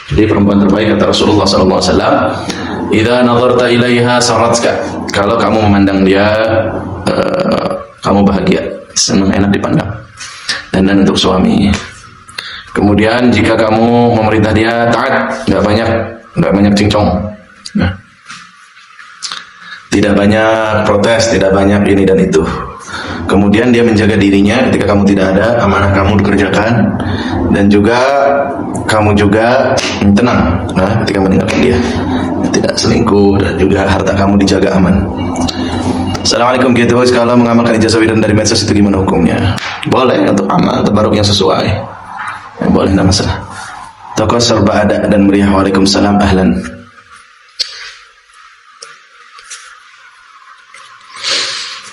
Jadi perempuan terbaik kata Rasulullah SAW, idza nazarta ilaiha saratka. Kalau kamu memandang dia, kamu bahagia, senang, enak dipandang. Dan untuk suami. Kemudian jika kamu memerintah dia taat, nggak banyak cincong. Nah, tidak banyak protes, tidak banyak ini dan itu. Kemudian dia menjaga dirinya ketika kamu tidak ada, amanah kamu dikerjakan, dan juga kamu juga tenang ketika meninggalkan dia, tidak selingkuh, dan juga harta kamu dijaga aman. Assalamualaikum, gitu. Kalau mengamalkan ijazah wiridan dari medsos itu gimana hukumnya? Boleh untuk amal tabaruk yang sesuai, boleh, tidak masalah. Toko serba ada dan meriah. Waalaikumsalam, ahlan.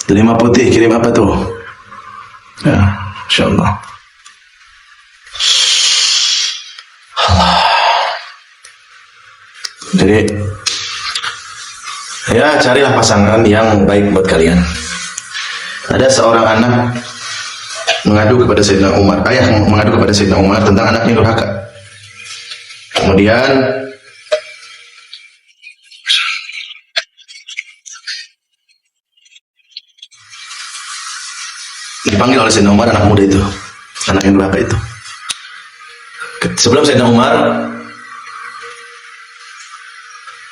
Delima putih, kirim apa tuh? Ya, insyaallah. Allah. Jadi, ya carilah pasangan yang baik buat kalian. Ada seorang anak mengadu kepada Sayyidina Umar, ayah mengadu kepada Sayyidina Umar tentang anaknya durhaka. Kemudian dipanggil oleh Sayyidina Umar anak muda itu, anak yang durhaka itu. Sebelum Sayyidina Umar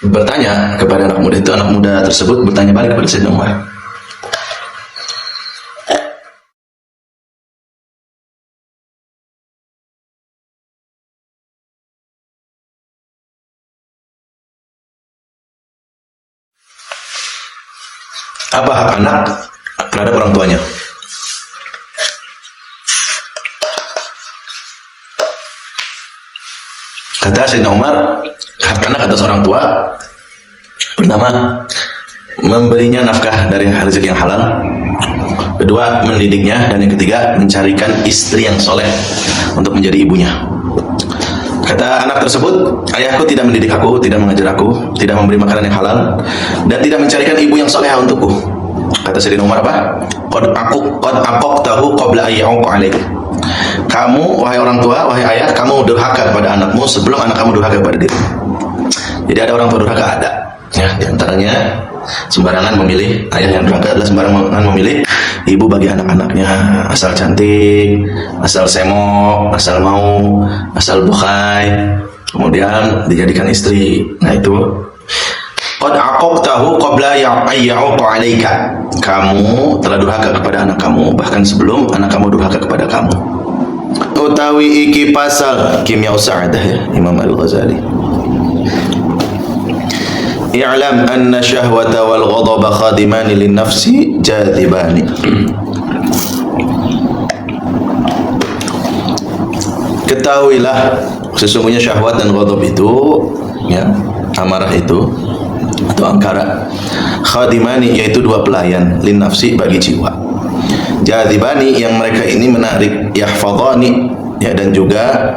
bertanya kepada anak muda itu, anak muda tersebut bertanya balik kepada Sayyidina Umar. Apa hak anak terhadap orang tuanya? Kata Sayyidina Umar, hak anak atas orang tua pertama, memberinya nafkah dari rezeki yang halal, kedua, mendidiknya, dan yang ketiga, mencarikan istri yang soleh untuk menjadi ibunya. Kata anak tersebut, ayahku tidak mendidik aku, tidak mengajar aku, tidak memberi makanan yang halal, dan tidak mencarikan ibu yang soleh untukku. Kata Sayyidina Umar apa? Qad aqaqtahu qabla ayyauq alaik. Kamu, wahai orang tua, wahai ayah, kamu durhaka kepada anakmu sebelum anak kamu durhaka kepada diri. Jadi ada orang tua durhaka, ada. Ya, diantaranya sembarangan memilih, ayah yang durhaka adalah sembarangan memilih ibu bagi anak-anaknya, asal cantik, asal semok, asal mau, asal bukhai, kemudian dijadikan istri. Nah itu qad aqaqtahu qabla ayyauq alaika. Kamu telah durhaka kepada anak kamu bahkan sebelum anak kamu durhaka kepada kamu. Utawi iki pasal Kimya Sa'adah, ya, Imam Al-Ghazali. I'lam anna syahwata wal ghadaba khadimani lin nafsi jadibani. Ketahuilah sesungguhnya syahwat dan ghadab itu, ya, amarah itu atau angkara, khadimani yaitu dua pelayan, lin nafsi bagi jiwa, jadibani yang mereka ini menarik, yahfadhani ya, dan juga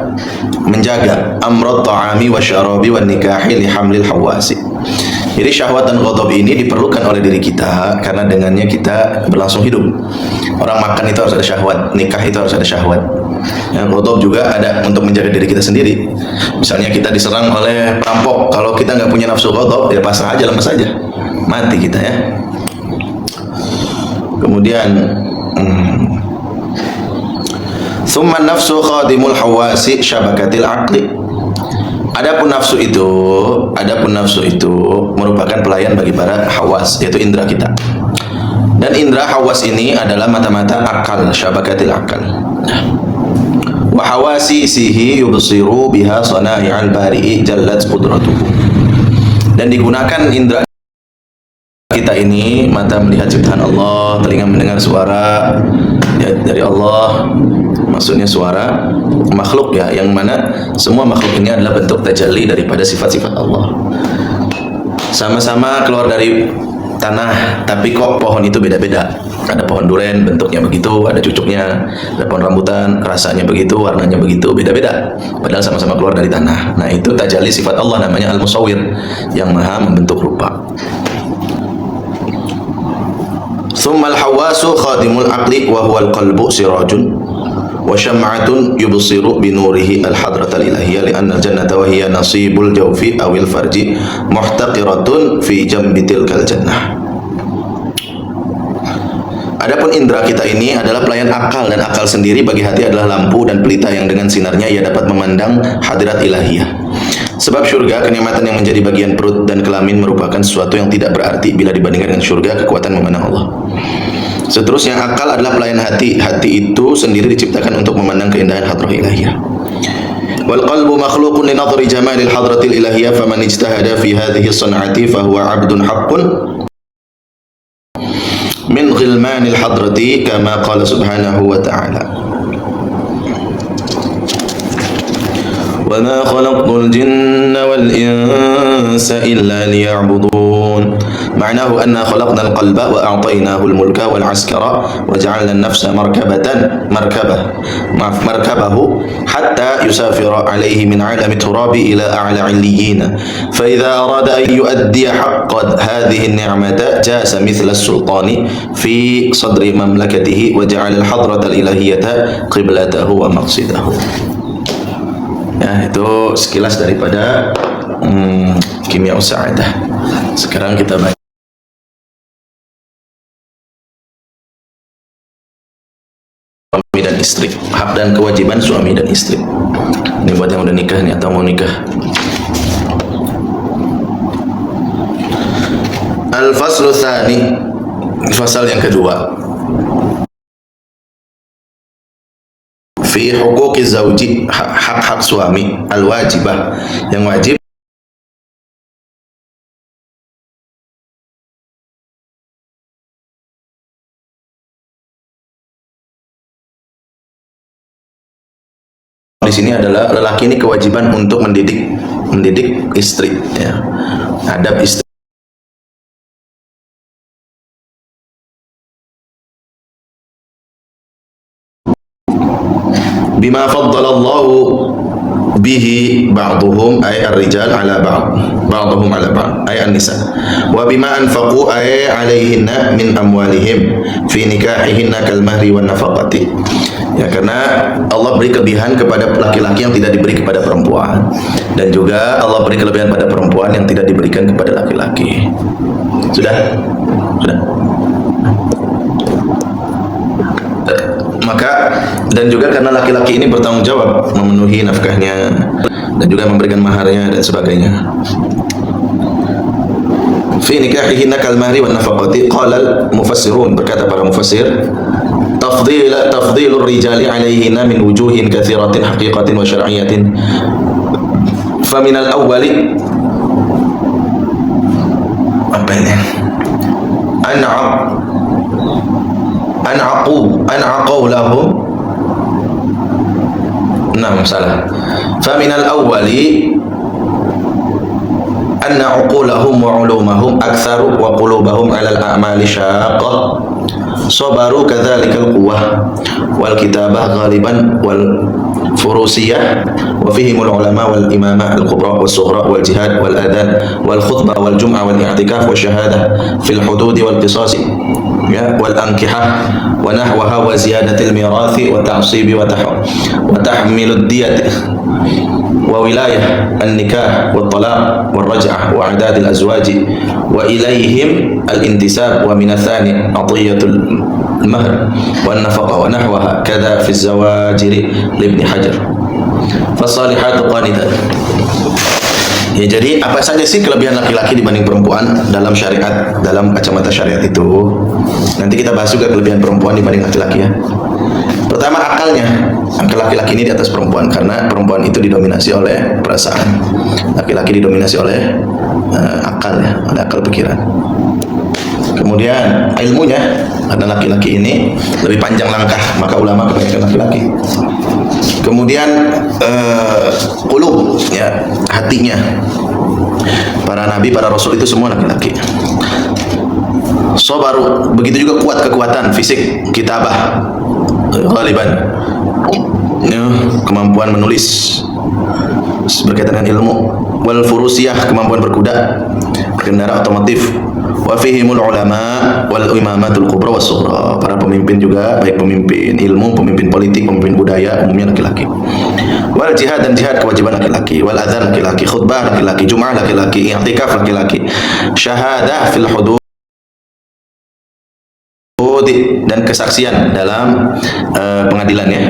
menjaga amrat ta'ami wa syarabi wa nikahi li hamlil hawasi. Jadi syahwat dan ghadab ini diperlukan oleh diri kita karena dengannya kita berlangsung hidup. Orang makan itu harus ada syahwat, nikah itu harus ada syahwat. Yang ghadab juga ada untuk menjaga diri kita sendiri. Misalnya kita diserang oleh perampok, kalau kita nggak punya nafsu ghadab, ya pasrah aja, lemas aja, mati kita, ya. Kemudian summa nafsu khadimul hawasi syabakatil aqli. Adapun nafsu itu merupakan pelayan bagi para hawas, yaitu indera kita. Dan indera hawas ini adalah mata-mata akal, syabakatil akal. Wa hawasi sihi yubsiru biha sana'i'al bari'i jallat qudratuhu. Dan digunakan indera kita ini, mata melihat ciptaan Allah, telinga mendengar suara ya, dari Allah, maksudnya suara makhluk, ya, yang mana semua makhluk ini adalah bentuk tajalli daripada sifat-sifat Allah. Sama-sama keluar dari tanah, tapi kok pohon itu beda-beda. Ada pohon duren bentuknya begitu, ada cucuknya, ada pohon rambutan rasanya begitu, warnanya begitu, beda-beda, padahal sama-sama keluar dari tanah. Nah itu tajalli sifat Allah, namanya Al-Musawwir, yang maha membentuk rupa. Tsummal hawasu khadimul aqli wa huwal qalbu sirajun. wa syam'atun yubsiru binurihi al-hadratal ilahiyah li'anna al-jannata wa hiya nasibul jawfi awil farji muhtaqiratun fi jambi tilkal jannah. Adapun indera kita ini adalah pelayan akal, dan akal sendiri bagi hati adalah lampu dan pelita yang dengan sinarnya ia dapat memandang hadirat ilahiyah. Sebab syurga, kenikmatan yang menjadi bagian perut dan kelamin merupakan sesuatu yang tidak berarti bila dibandingkan dengan syurga, kekuatan memandang Allah. Seterusnya, akal adalah pelayan hati. Hati itu sendiri diciptakan untuk memandang keindahan hadrah ilahiyah. Wal qalbu makhluqun li nadhri jamalil hadratil ilahiyah, faman ijtahada fi hadhihi as-san'ati fa huwa 'abdun haqqun min ghilmanil hadrati kama qala subhanahu wa ta'ala. وَمَا خَلَقْتُ الْجِنَّ وَالْإِنسَ إِلَّا لِيَعْبُدُونَ معناه أننا خلقنا القلب وأعطيناه الملك والعسكر وجعلنا النفس مركبه حتى يسافر عليه من عالم التراب إلى أعلى عليين فإذا أراد أن يؤدي حق هذه النعمة جاس مثل السلطان في صدر مملكته وجعل الحضرة الإلهية قبلته ومقصده. Ya, itu sekilas daripada Kimia Sa'adah. Sekarang kita baca suami dan istri, hak dan kewajiban suami dan istri. Ini buat yang udah nikah nih atau mau nikah. Al-faslu tsani, fasal yang kedua. Fi huquqi zauji, hak-hak suami, al-wajibah, yang wajib di sini adalah lelaki ini kewajiban untuk mendidik istri, ya. Adab istri. Bima faddalallahu bihi ba'duhum ay ar-rijal ala ba'duhum ala ba'd ay an-nisa wa bima anfaqu ay alaihinna min amwalihim fi nikahihinna kal mahri wan nafaqati. Ya, karena Allah beri kelebihan kepada laki-laki yang tidak diberi kepada perempuan, dan juga Allah beri kelebihan pada perempuan yang tidak diberikan kepada laki-laki. Sudah? Maka, dan juga karena laki-laki ini bertanggung jawab memenuhi nafkahnya dan juga memberikan maharnya dan sebagainya. Fi nikahihinna kal mahri wan nafaqati, qala al mufassirun, berkata para mufassir, tafdilur rijali alaihinna min wujuhin katsiratin haqiqatin wa syar'iyyatin. Fa min al awwali, apa ini? An'aqu lahum. Nah, salah. Famin al-awwali anna uqulahum wa ulumahum aktsaru wa qulubahum 'ala al-a'mali syaqqah. Sabaru kadzalika al-quwwah wal kitabah ghaliban wal furusiyah wa fihim al-ulama wal imamah al-kubra wal sughra wal jihad wal adhan wal khutbah wal jum'ah wal i'tikaf wa syahadah fil hudud wal qisas, ya, wal ankihah wa nahwaha wa ziyadatil mirathi wa ta'sibi wa tahmilud diyat wa wilayah an-nikah wa talaq wa raj'ah wa adad al-azwaj wa ilayhim al-intisab wa min athani atiyatul mahr wa an-nafaqa wa nahwaha kadha fi az-zawajir li Ibn Hajar fasalihatu qanitat. Ya, jadi apa saja sih kelebihan laki-laki dibanding perempuan dalam syariat, dalam kacamata syariat itu? Nanti kita bahas juga kelebihan perempuan dibanding laki-laki, ya. Pertama, akalnya. Akal laki-laki ini di atas perempuan karena perempuan itu didominasi oleh perasaan. Laki-laki didominasi oleh akal, ya, oleh akal pikiran. Kemudian ilmunya, karena laki-laki ini lebih panjang langkah, maka ulama kebanyakan laki-laki. Kemudian qulub, ya, hatinya. Para nabi, para rasul itu semua laki-laki. Sabaru, begitu juga kuat kekuatan fisik, kitabah, ghaliban, ya, kemampuan menulis berkaitan dengan ilmu, wal furusiyah, kemampuan berkuda, berkendara otomotif, Wa fihimul ulama wal imamatul kubra was sughra. Para pemimpin juga, baik pemimpin ilmu, pemimpin politik, pemimpin budaya, umumnya laki-laki. Wal jihad, dan jihad kewajiban laki-laki. Wal adzan laki-laki, khutbah laki-laki, jumat laki-laki, i'tikaf laki-laki. Syahadah fil hudud, dan kesaksian dalam pengadilan ya.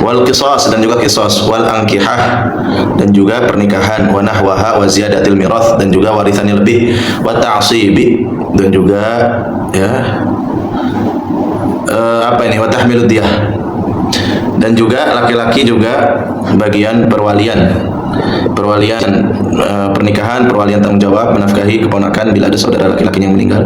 Wal qisas, dan juga qisas. Wal ankihah, dan juga pernikahan. Wa nahwaha wa ziyadatil mirath, dan juga warisannya lebih. Wa ta'sibi, dan juga ya apa ini, wa tahmilud diyah, dan juga laki-laki juga bagian perwalian pernikahan, perwalian tanggung jawab menafkahi keponakan bila ada saudara laki-laki yang meninggal.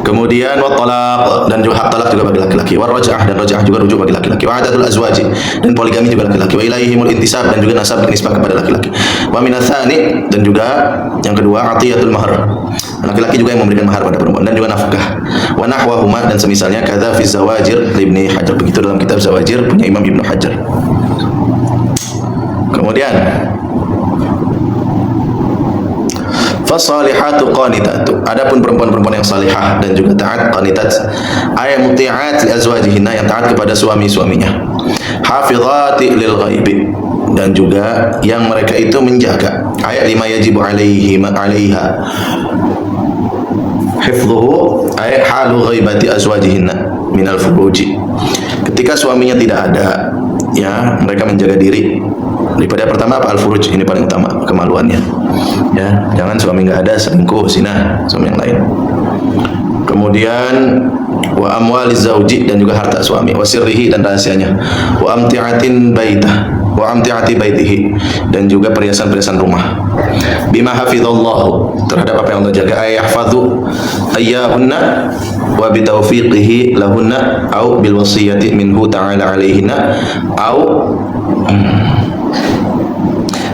Kemudian wa talaq, dan juga hak talak juga bagi laki-laki. Wa raj'ah, dan raj'ah juga rujuk bagi laki-laki. Wa adadul azwaji, dan poligami juga laki-laki. Wa ilaihimul intisab, dan juga nasab nisbah kepada laki-laki. Wa minatsani, dan juga yang kedua atiyatul mahar. Laki-laki juga yang memberikan mahar pada perempuan, dan juga nafkah. Wa nahwahuma, dan semisalnya kadza fi zawajir Ibnu Hajar. Begitu dalam kitab Zawajir punya Imam Ibnu Hajar. Kemudian fasalihatu qanitatu, adapun perempuan-perempuan yang salihah dan juga taat, qanitat ay muti'at li azwajihinna, yang taat kepada suami-suaminya. Hafizati lil ghaibi, dan juga yang mereka itu menjaga ayat lima yajibu alaiha hifdhuhu ay halu ghaibati azwajihinna minal furuji. Ketika suaminya tidak ada, ya mereka menjaga diri daripada pertama apa, al-furuj, ini paling utama kemaluannya ya, jangan suami nggak ada selingkuh, zina suami yang lain. Kemudian wa amwaliz zauji, dan juga harta suami, wa sirrihi, dan rahasianya, wa amti'atin baitah, wa amti'ati baitihi, dan juga perhiasan-perhiasan rumah. Bima hafizallahu, terhadap apa yang Allah jaga, ay yahfazu ayyahunna wa bitaufiqihi lahunna au bil wasiyati minhu ta'ala alaihinna au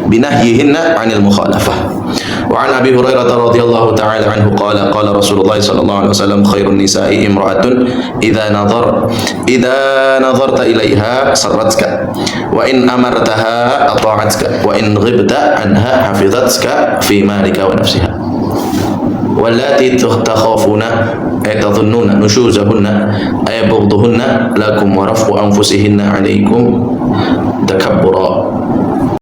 binahyihinna 'anil mukhalafah. Wa 'an Abi Hurairah radhiyallahu ta'ala anhu qala qala Rasulullah sallallahu alaihi wasallam khairun nisa'i imra'atun idza nazarta ilaiha sarratka wa in amartaha ata'atka wa in ghibta anha hafizatka fi malika wa nafsiha. Wallati takhafuna ay tadhunnuna nushuzahunna ay bughduhunna lakum wa raf'u anfusihinna 'alaykum takabbura